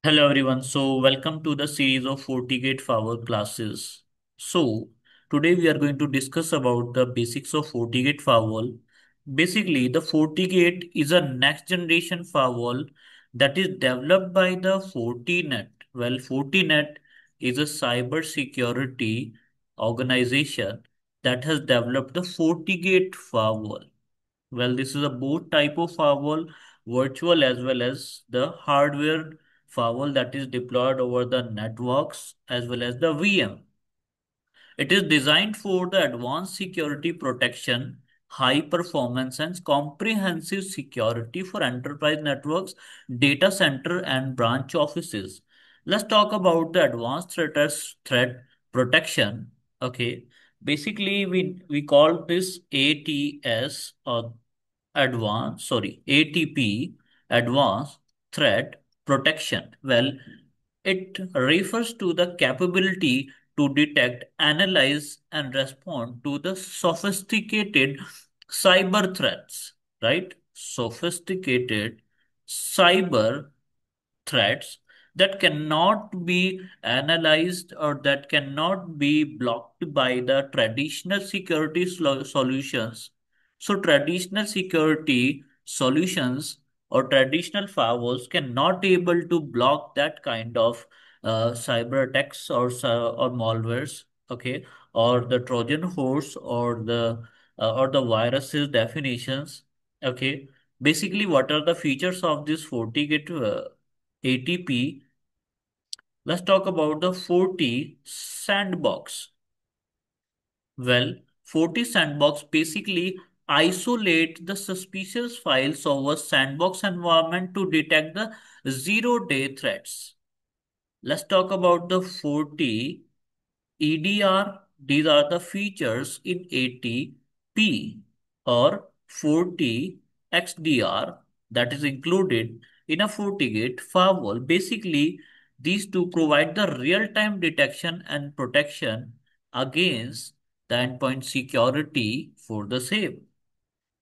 Hello everyone. Welcome to the series of FortiGate Firewall classes. Today we are going to discuss about the basics of FortiGate Firewall. Basically, the FortiGate is a next generation firewall that is developed by the Fortinet. Well, Fortinet is a cyber security organization that has developed the FortiGate Firewall. Well, this is a both type of firewall, virtual as well as the hardware firewall that is deployed over the networks as well as the VM. It is designed for the advanced security protection, high performance and comprehensive security for enterprise networks, data center and branch offices. Let's talk about the advanced threat protection. Okay. Basically, we call this ATS or ATP, Advanced Threat Protection. Well, it refers to the capability to detect, analyze, and respond to the sophisticated cyber threats, right? Sophisticated cyber threats that cannot be analyzed or that cannot be blocked by the traditional security solutions. So, traditional security solutions or traditional firewalls cannot able to block that kind of cyber attacks or malwares, okay, or the Trojan horse or the viruses definitions, okay. Basically, what are the features of this FortiGate ATP? Let's talk about the Forti sandbox. Well, Forti sandbox basically isolate the suspicious files over sandbox environment to detect the zero-day threats. Let's talk about the Forti EDR. These are the features in ATP or 40 XDR that is included in a FortiGate firewall. Basically, these two provide the real-time detection and protection against the endpoint security for the same.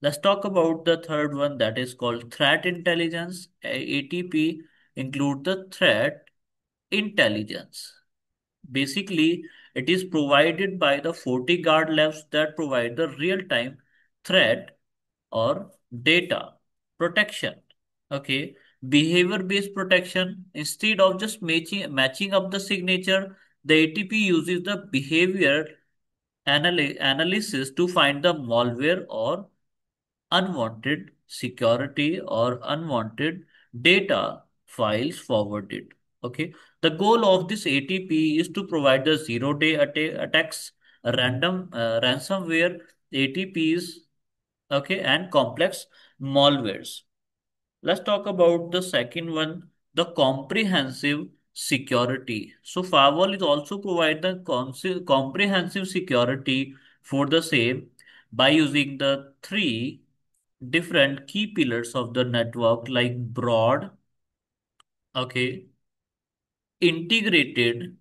Let's talk about the third one that is called threat intelligence. ATP include the threat intelligence. Basically, it is provided by the FortiGuard labs that provide the real-time threat or data protection. Okay, behavior-based protection. Instead of just matching up the signature, the ATP uses the behavior analysis to find the malware or unwanted security or unwanted data files forwarded. Okay. The goal of this ATP is to provide the zero-day attacks, random ransomware ATPs, okay, and complex malwares. Let's talk about the second one, the comprehensive security. So firewall is also provide the comprehensive security for the same by using the three different key pillars of the network like broad, okay, integrated,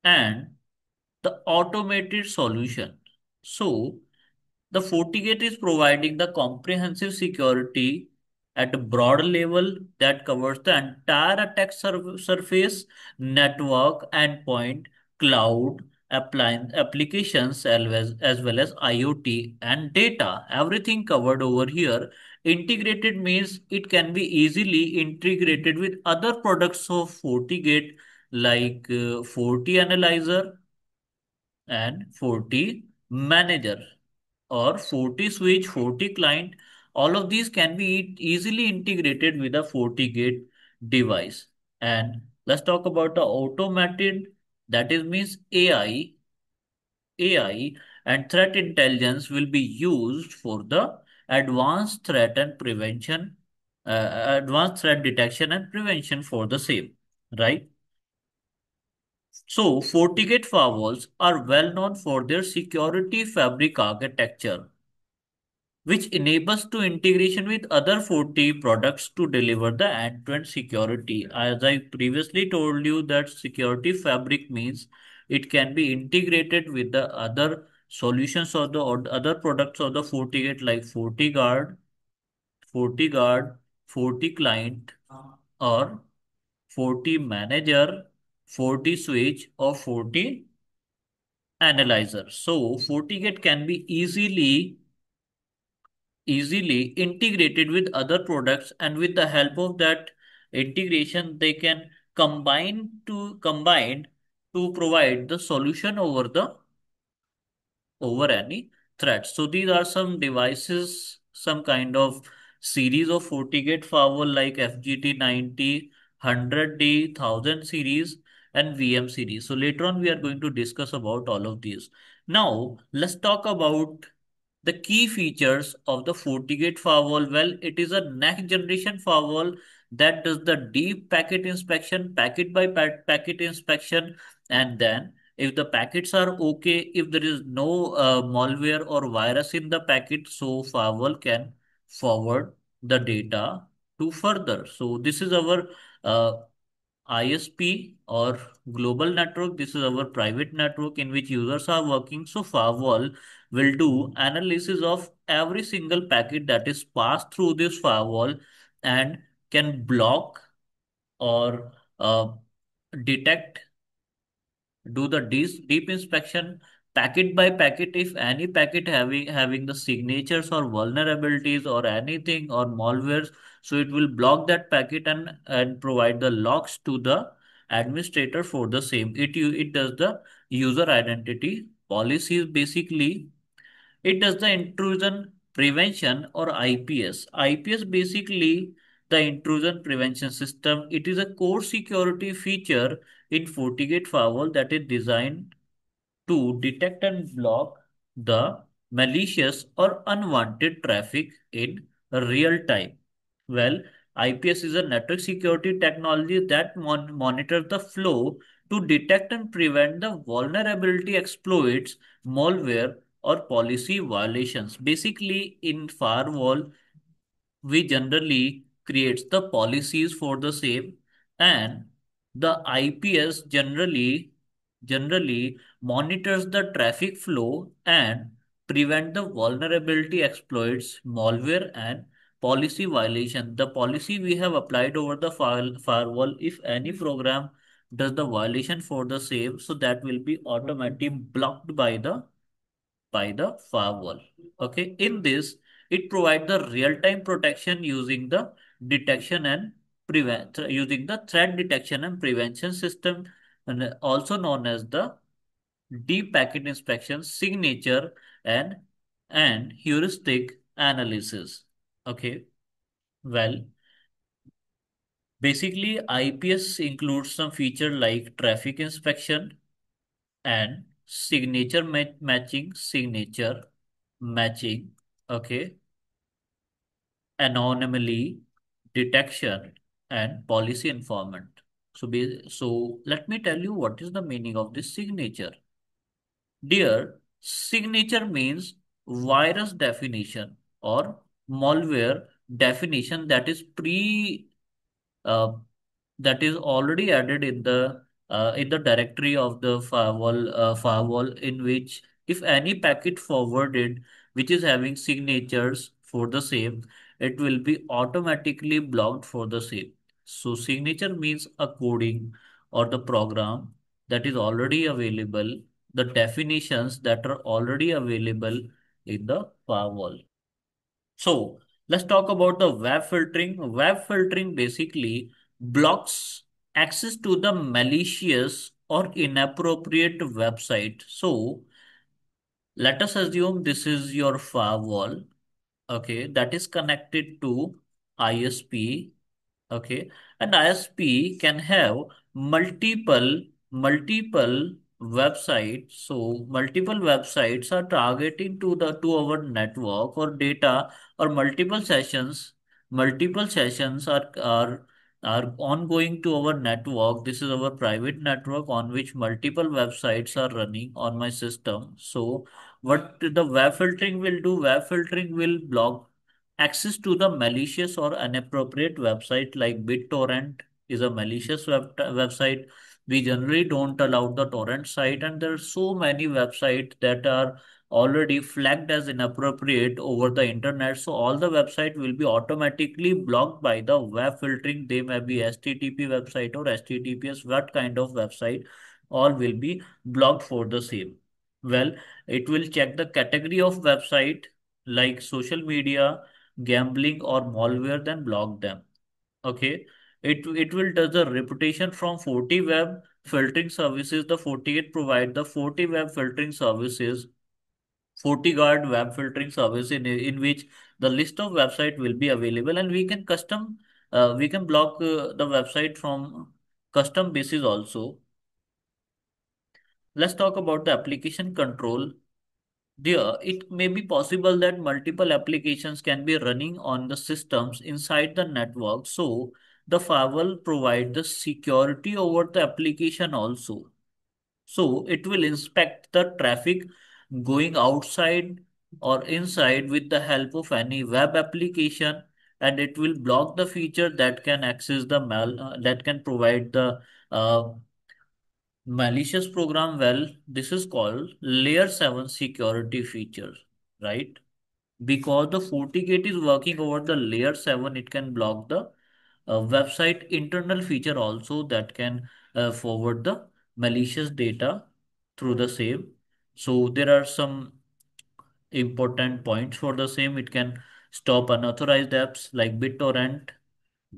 and the automated solution. So the FortiGate is providing the comprehensive security at a broad level that covers the entire attack surface, network, endpoint, cloud, applications, as well as IoT and data. Everything covered over here. Integrated means it can be easily integrated with other products of FortiGate like FortiAnalyzer and FortiManager or FortiSwitch, FortiClient. All of these can be easily integrated with a FortiGate device. And let's talk about the automated, that is means AI and threat intelligence will be used for the advanced threat and prevention, advanced threat detection and prevention for the same, right? So, FortiGate firewalls are well known for their security fabric architecture, which enables to integration with other Forti products to deliver the end-to-end security. As I previously told you that security fabric means it can be integrated with the other solutions or other products of the FortiGate like FortiGuard, FortiClient, or Forti Manager, Forti Switch, or Forti Analyzer. So FortiGate can be easily integrated with other products, and with the help of that integration they can combine to provide the solution over any threat. So these are some devices, some kind of series of FortiGate firewall like FGT 90, 100D, 1000 series, and VM series. So later on we are going to discuss about all of these. Now let's talk about the key features of the FortiGate firewall. Well, it is a next generation firewall that does the deep packet inspection, packet by packet inspection, and then if the packets are okay, if there is no malware or virus in the packet, so firewall can forward the data to further. So this is our uh, ISP or global network. This is our private network in which users are working. So firewall will do analysis of every single packet that is passed through this firewall and can block or detect, do the deep inspection packet by packet. If any packet having the signatures or vulnerabilities or anything or malwares, so it will block that packet and provide the logs to the administrator for the same. It does the user identity policies. Basically it does the intrusion prevention or IPS basically the intrusion prevention system. It is a core security feature in FortiGate firewall that is designed to detect and block the malicious or unwanted traffic in real time. Well, IPS is a network security technology that monitors the flow to detect and prevent the vulnerability exploits, malware, or policy violations. Basically, in firewall, we generally creates the policies for the same, and the IPS generally monitors the traffic flow and prevent the vulnerability exploits, malware, and policy violation. The policy we have applied over the firewall, if any program does the violation for the same, so that will be automatically blocked by the firewall. Okay, in this, it provides the real-time protection using the detection and prevent using the threat detection and prevention system, and also known as the deep packet inspection, signature, and heuristic analysis. Okay, well, basically IPS includes some feature like traffic inspection and signature matching, okay, anomaly detection, and policy informant. So let me tell you what is the meaning of this signature. Dear, signature means virus definition or malware definition uh, that is already added in the directory of the firewall, in which if any packet forwarded which is having signatures for the same, it will be automatically blocked for the same. So signature means a coding or the program that is already available, the definitions that are already available in the firewall. So let's talk about the web filtering. Web filtering basically blocks access to the malicious or inappropriate website. So let us assume this is your firewall, okay, that is connected to ISP. Okay, and ISP can have multiple websites. So multiple websites are targeting to our network or data, or multiple sessions are ongoing to our network. This is our private network on which multiple websites are running on my system. So what the web filtering will do? Web filtering will block access to the malicious or inappropriate website. Like BitTorrent is a malicious website. We generally don't allow the torrent site, and there are so many websites that are already flagged as inappropriate over the internet. So all the website will be automatically blocked by the web filtering. They may be HTTP website or HTTPS, what kind of website, all will be blocked for the same. Well, it will check the category of website like social media, gambling or malware, then block them. Okay. It will does the reputation from 40 web filtering services. The 48 provide the 40 web filtering services, 40 guard web filtering service in which the list of website will be available, and we can block the website from custom basis also. Let's talk about the application control. There, it may be possible that multiple applications can be running on the systems inside the network. So the firewall provide the security over the application also. So it will inspect the traffic going outside or inside with the help of any web application, and it will block the feature that can access the that can provide the uh, malicious program. Well, this is called layer 7 security feature, right? Because the FortiGate is working over the layer 7, it can block the website internal feature also that can forward the malicious data through the same. So there are some important points for the same. It can stop unauthorized apps like BitTorrent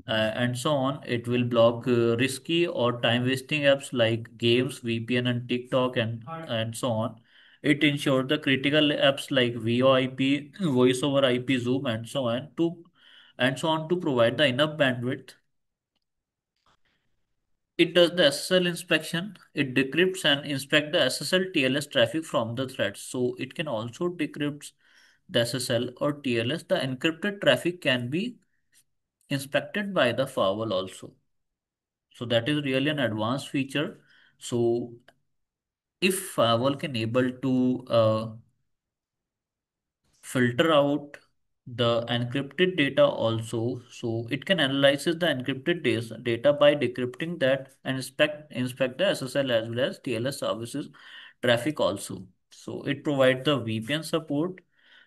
and so on. It will block risky or time wasting apps like games, VPN, and TikTok, and so on. It ensures the critical apps like VoIP, voice over IP, Zoom, and so on to provide the enough bandwidth. It does the SSL inspection. It decrypts and inspect the SSL TLS traffic from the threads. So it can also decrypt the SSL or TLS. The encrypted traffic can be inspected by the firewall also. So that is really an advanced feature. So if firewall can able to filter out the encrypted data also, so it can analyzes the encrypted data by decrypting that and inspect the SSL as well as TLS services traffic also. So it provides the VPN support.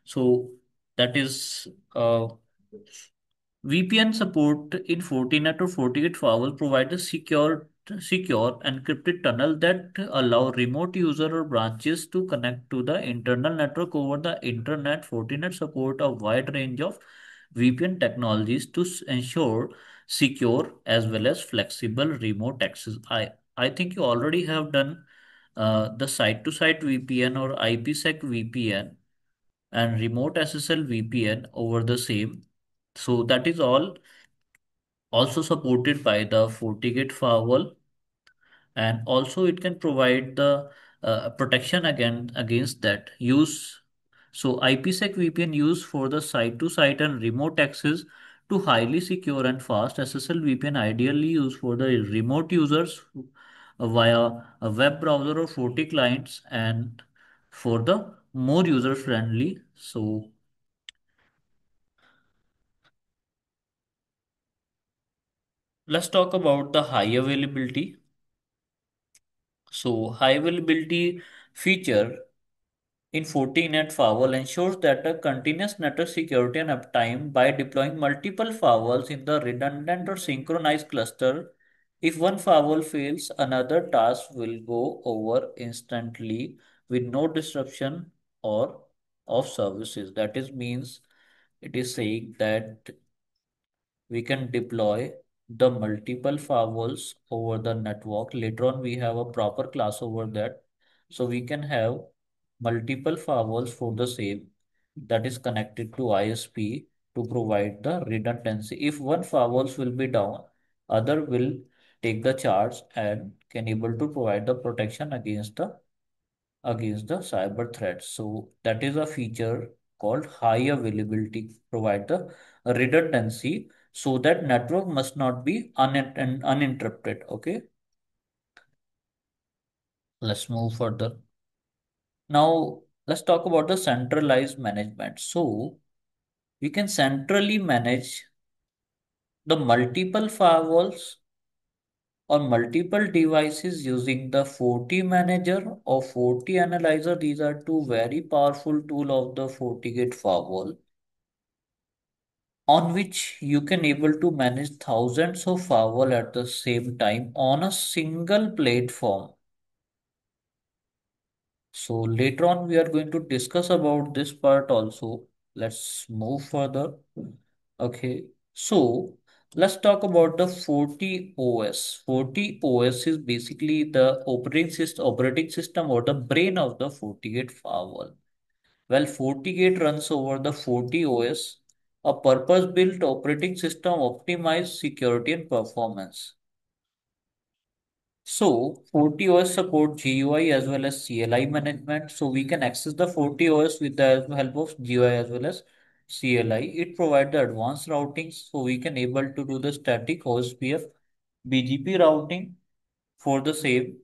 So that is VPN support in Fortinet or FortiGate Firewall provide a secure encrypted tunnel that allow remote user or branches to connect to the internal network over the internet. Fortinet support a wide range of VPN technologies to ensure secure as well as flexible remote access. I think you already have done the site-to-site VPN or IPSec VPN and remote SSL VPN over the same. So that is all also supported by the FortiGate firewall, and also it can provide the protection against that use. So IPsec VPN used for the site-to-site and remote access to highly secure and fast. SSL VPN ideally used for the remote users via a web browser or Forti clients and for the more user friendly. So let's talk about the high availability. So high availability feature in Fortinet firewall ensures that a continuous network security and uptime by deploying multiple firewalls in the redundant or synchronized cluster. If one firewall fails, another task will go over instantly with no disruption or of services. That is means it is saying that we can deploy the multiple firewalls over the network. Later on, we have a proper class over that. So we can have multiple firewalls for the same that is connected to ISP to provide the redundancy. If one firewalls will be down, other will take the charge and can able to provide the protection against the cyber threats. So that is a feature called high availability, provide the redundancy so that network must not be uninterrupted. Okay, let's move further. Now let's talk about the centralized management. So we can centrally manage the multiple firewalls on multiple devices using the Forti Manager or Forti Analyzer. These are two very powerful tools of the FortiGate Firewall, on which you can able to manage thousands of firewall at the same time on a single platform. So later on, we are going to discuss about this part also. Let's move further. Okay. So let's talk about the FortiOS. FortiOS is basically the operating system or the brain of the FortiGate firewall. Well, FortiGate runs over the FortiOS, a purpose-built operating system optimized security and performance. So FortiOS support GUI as well as CLI management. So we can access the FortiOS with the help of GUI as well as CLI. It provides the advanced routing, so we can able to do the static OSPF BGP routing for the same.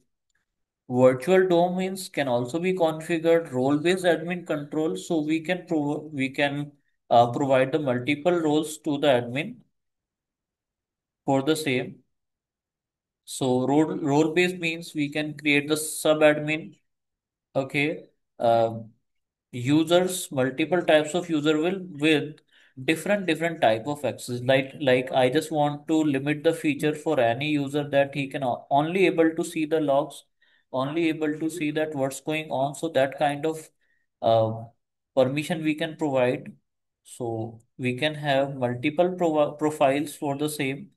Virtual domains can also be configured. Role-based admin control, so we can provide the multiple roles to the admin for the same. So role-based means we can create the sub-admin. Okay. Users, multiple types of user will with different type of access. Like I just want to limit the feature for any user that he can only able to see the logs, only able to see that what's going on. So that kind of uh, permission we can provide. So we can have multiple profiles for the same.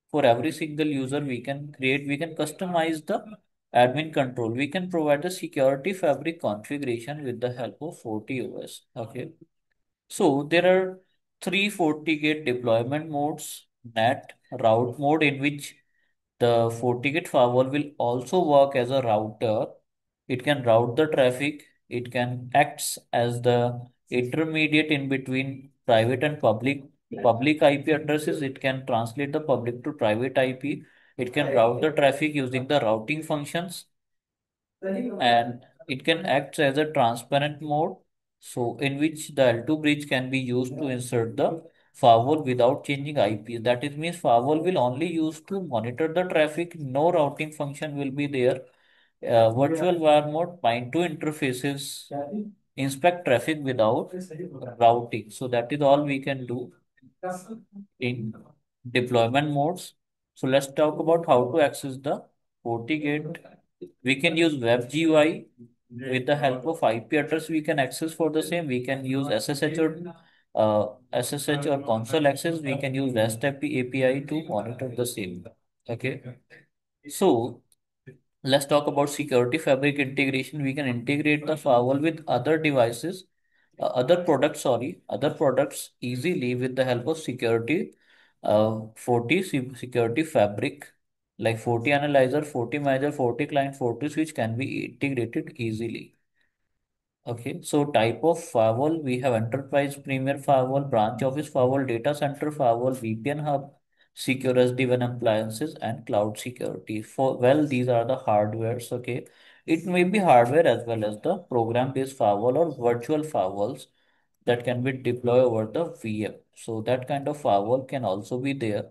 For every single user we can customize the admin control. We can provide the security fabric configuration with the help of FortiOS. Okay. So there are three FortiGate deployment modes: NAT, route mode, in which the FortiGate firewall will also work as a router. It can route the traffic. It can act as the intermediate in between private and public IP addresses. It can translate the public to private IP. It can route the traffic using the routing functions, and it can act as a transparent mode, so in which the L2 bridge can be used to insert the firewall without changing IP. That is means firewall will only use to monitor the traffic. No routing function will be there. Virtual wire mode, bind to interfaces, inspect traffic without routing. So that is all we can do in deployment modes. So let's talk about how to access the FortiGate. We can use web GUI with the help of IP address. We can access for the same. We can use SSH or console access. We can use REST API to monitor the same. Okay. So let's talk about security fabric integration. We can integrate the firewall with other devices, other products easily with the help of security fabric, like Forti Analyzer, Forti Manager, Forti Client, Forti Switch can be integrated easily. Okay, so type of firewall, we have enterprise premier firewall, branch office firewall, data center firewall, VPN hub, secure SD-WAN appliances, and cloud security. These are the hardwares. Okay, it may be hardware as well as the program-based firewall or virtual firewalls that can be deployed over the VM. So that kind of firewall can also be there.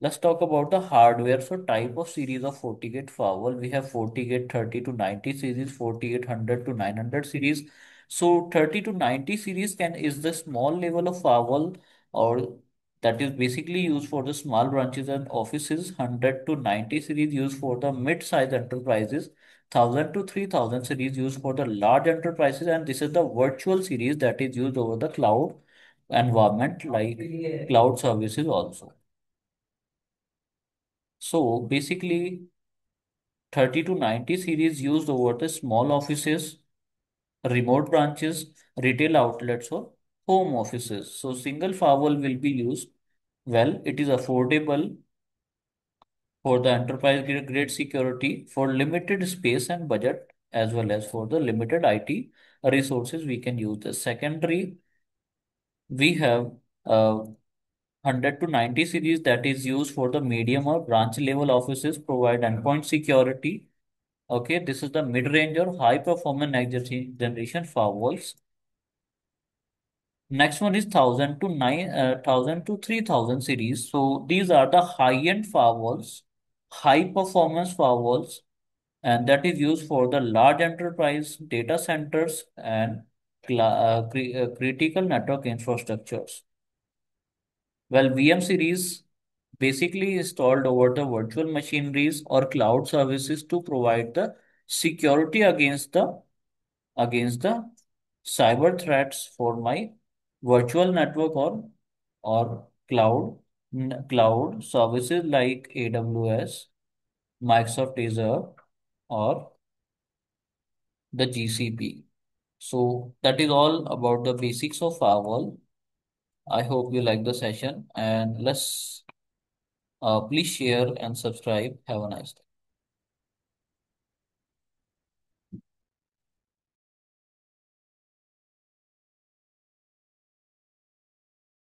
Let's talk about the hardware. So type of series of FortiGate firewall. We have FortiGate 30 to 90 series, FortiGate 100 to 900 series. So 30 to 90 series can is the small level of firewall, or that is basically used for the small branches and offices. 100 to 90 series used for the mid-size enterprises. 1000 to 3000 series used for the large enterprises, and this is the virtual series that is used over the cloud environment like cloud services also. So basically 30 to 90 series used over the small offices, remote branches, retail outlets, or home offices. So single firewall will be used. Well, it is affordable for the enterprise grade security for limited space and budget, as well as for the limited IT resources. We can use the secondary. We have 100 to 90 series that is used for the medium or branch level offices, provide endpoint security. Okay, this is the mid-range or high performance next generation firewalls. Next one is 1000 to 3000 series. So these are the high-end firewalls. high performance firewalls, and that is used for the large enterprise data centers and critical network infrastructures. Well, VM series basically installed over the virtual machineries or cloud services to provide the security against the cyber threats for my virtual network or cloud services like AWS, Microsoft Azure, or the GCP. So that is all about the basics of firewall. I hope you like the session, and let's please share and subscribe. Have a nice day.